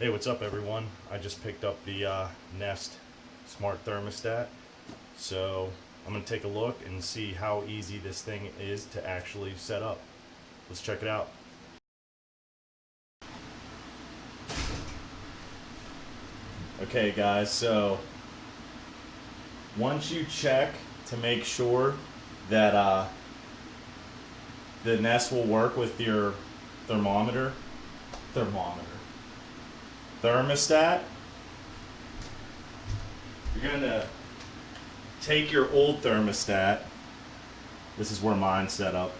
Hey, what's up everyone? I just picked up the Nest Smart Thermostat. So I'm going to take a look and see how easy this thing is to actually set up. Let's check it out. Okay guys, so once you check to make sure that the Nest will work with your thermostat, you're going to take your old thermostat. This is where mine's set up.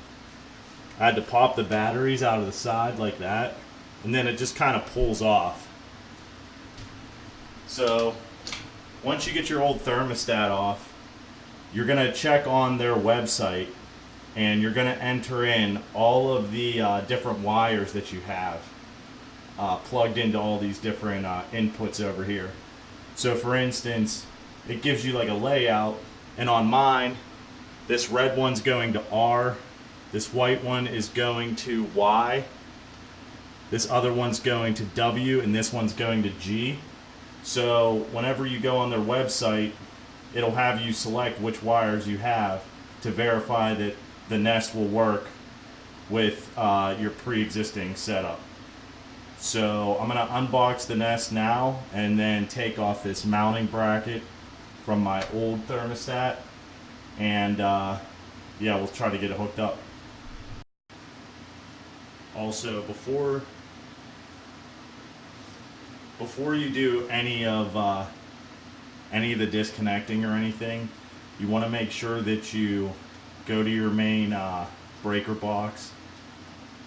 I had to pop the batteries out of the side like that, and then it just kind of pulls off. So once you get your old thermostat off, you're going to check on their website and you're going to enter in all of the different wires that you have plugged into all these different inputs over here. So for instance, it gives you like a layout, and on mine, this red one's going to R, this white one is going to Y, this other one's going to W, and this one's going to G. So whenever you go on their website, it'll have you select which wires you have to verify that the Nest will work with your pre-existing setup. So I'm going to unbox the Nest now and then take off this mounting bracket from my old thermostat, and yeah, we'll try to get it hooked up. Also, before you do any of the disconnecting or anything, you want to make sure that you go to your main breaker box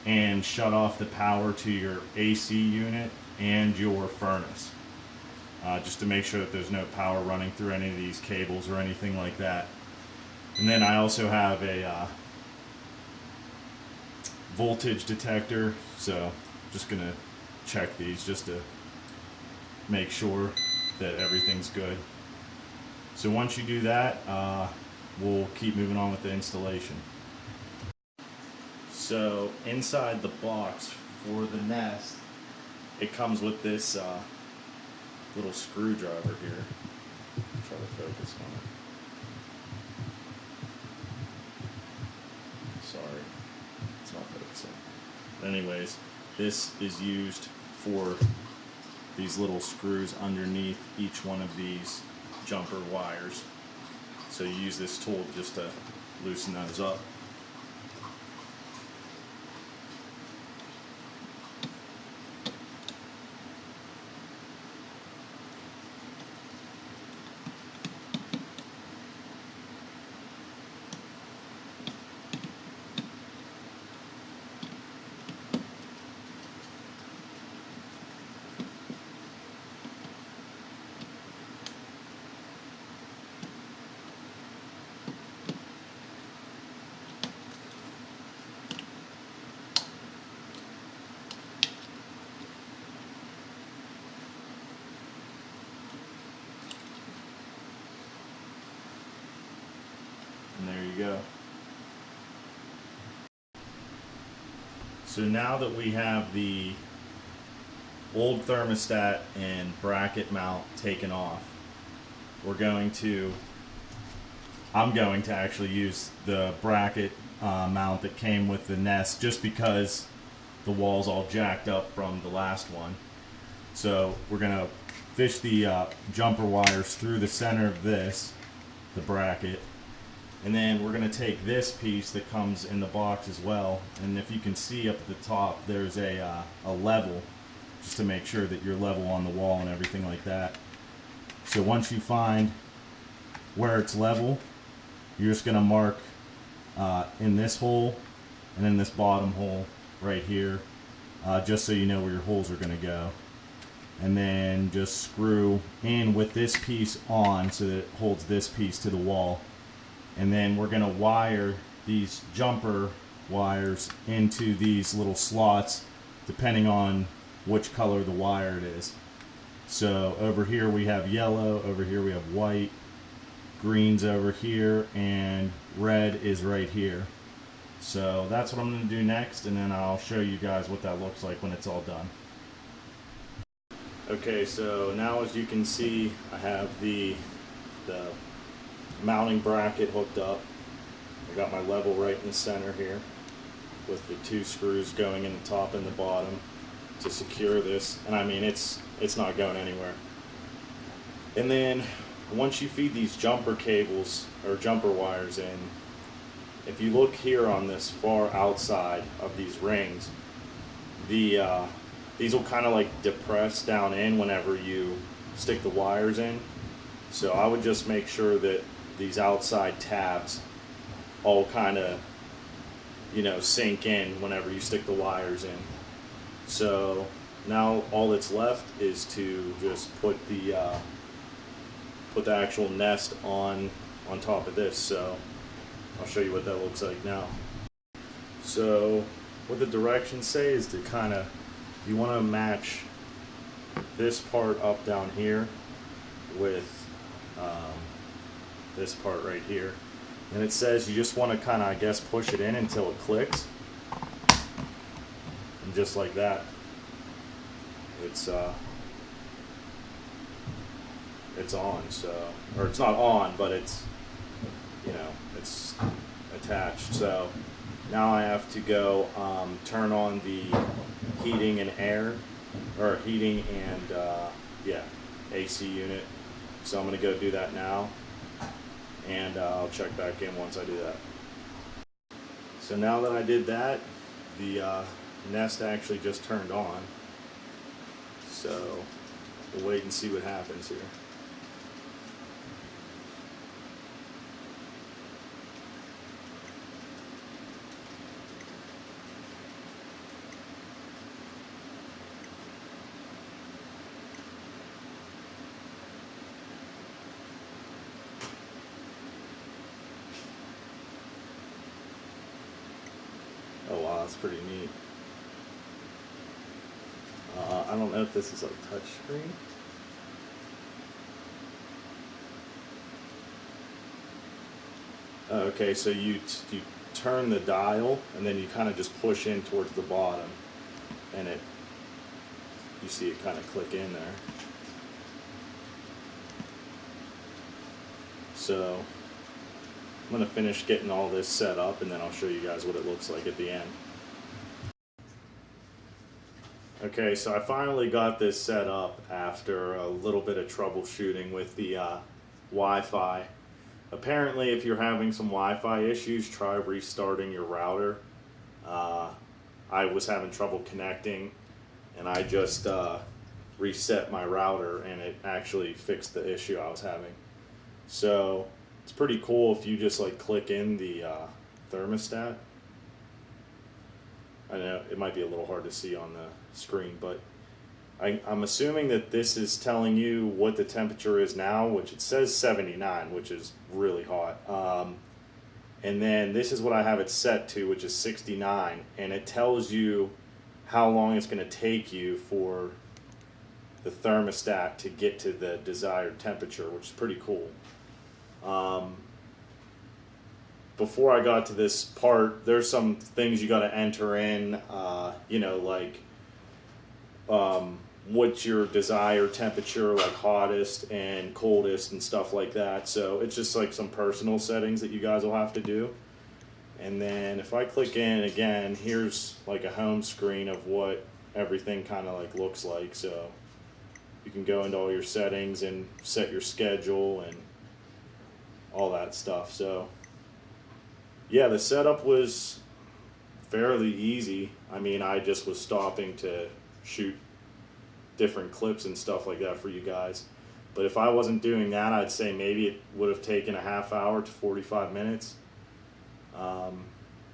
and shut off the power to your AC unit and your furnace, just to make sure that there's no power running through any of these cables or anything like that. And then I also have a voltage detector, so I'm just gonna check these just to make sure that everything's good. So once you do that, we'll keep moving on with the installation. So inside the box for the Nest, it comes with this little screwdriver here. Try to focus on it. Sorry, it's not focusing. Anyways, this is used for these little screws underneath each one of these jumper wires. So you use this tool just to loosen those up. And there you go. So now that we have the old thermostat and bracket mount taken off, I'm going to actually use the bracket mount that came with the Nest, just because the wall's all jacked up from the last one. So we're going to fish the jumper wires through the center of this, the bracket. And then we're going to take this piece that comes in the box as well, and if you can see up at the top, there's a level, just to make sure that you're level on the wall and everything like that. So once you find where it's level, you're just going to mark in this hole and in this bottom hole right here, just so you know where your holes are going to go. And then just screw in with this piece on so that it holds this piece to the wall. And then we're going to wire these jumper wires into these little slots depending on which color the wire it is. So over here we have yellow, over here we have white, green's over here, and red is right here. So that's what I'm going to do next, and then I'll show you guys what that looks like when it's all done. Okay, so now as you can see, I have the mounting bracket hooked up. I got my level right in the center here with the 2 screws going in the top and the bottom to secure this. And I mean, it's not going anywhere. And then once you feed these jumper cables or jumper wires in, if you look here on this far outside of these rings, these will kind of like depress down in whenever you stick the wires in. So I would just make sure that these outside tabs all kind of, sink in whenever you stick the wires in. So now all that's left is to just put the actual Nest on top of this. So I'll show you what that looks like now. So what the directions say is to kind of, you want to match this part up down here with this part right here. And it says you just want to kind of, I guess, push it in until it clicks. And just like that, it's on. So, or it's not on, but it's, it's attached. So now I have to go turn on the heating and air, or heating and AC unit. So I'm going to go do that now, and I'll check back in once I do that. So now that I did that, the Nest actually just turned on. So we'll wait and see what happens here. Oh wow, that's pretty neat. I don't know if this is like touch screen. Okay, so you turn the dial and then you kind of just push in towards the bottom, and you see it kind of click in there. So I'm going to finish getting all this set up, and then I'll show you guys what it looks like at the end. Okay, so I finally got this set up after a little bit of troubleshooting with the Wi-Fi. Apparently, if you're having some Wi-Fi issues, try restarting your router. I was having trouble connecting, and I just reset my router, and it actually fixed the issue I was having. So it's pretty cool if you just like click in the thermostat. I know it might be a little hard to see on the screen, but I'm assuming that this is telling you what the temperature is now, which it says 79, which is really hot. And then this is what I have it set to, which is 69, and it tells you how long it's going to take you for the thermostat to get to the desired temperature, which is pretty cool. Before I got to this part, there's some things you got to enter in, like what's your desired temperature, like hottest and coldest and stuff like that. So it's just like some personal settings that you guys will have to do. And then if I click in again, here's like a home screen of what everything kind of like looks like. So you can go into all your settings and set your schedule and all that stuff. So yeah, the setup was fairly easy. I mean, I just was stopping to shoot different clips and stuff like that for you guys. But if I wasn't doing that, I'd say maybe it would have taken a half hour to 45 minutes.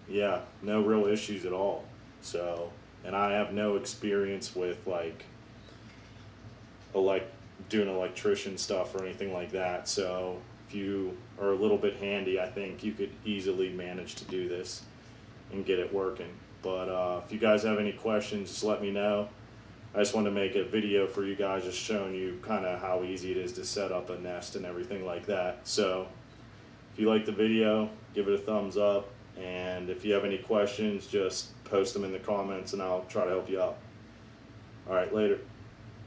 Yeah, no real issues at all. So, and I have no experience with like doing electrician stuff or anything like that. So if you are a little bit handy, I think you could easily manage to do this and get it working. But if you guys have any questions, just let me know. I just wanted to make a video for you guys just showing you kind of how easy it is to set up a Nest and everything like that. So if you like the video, give it a thumbs up, and if you have any questions, just post them in the comments and I'll try to help you out. Alright, later.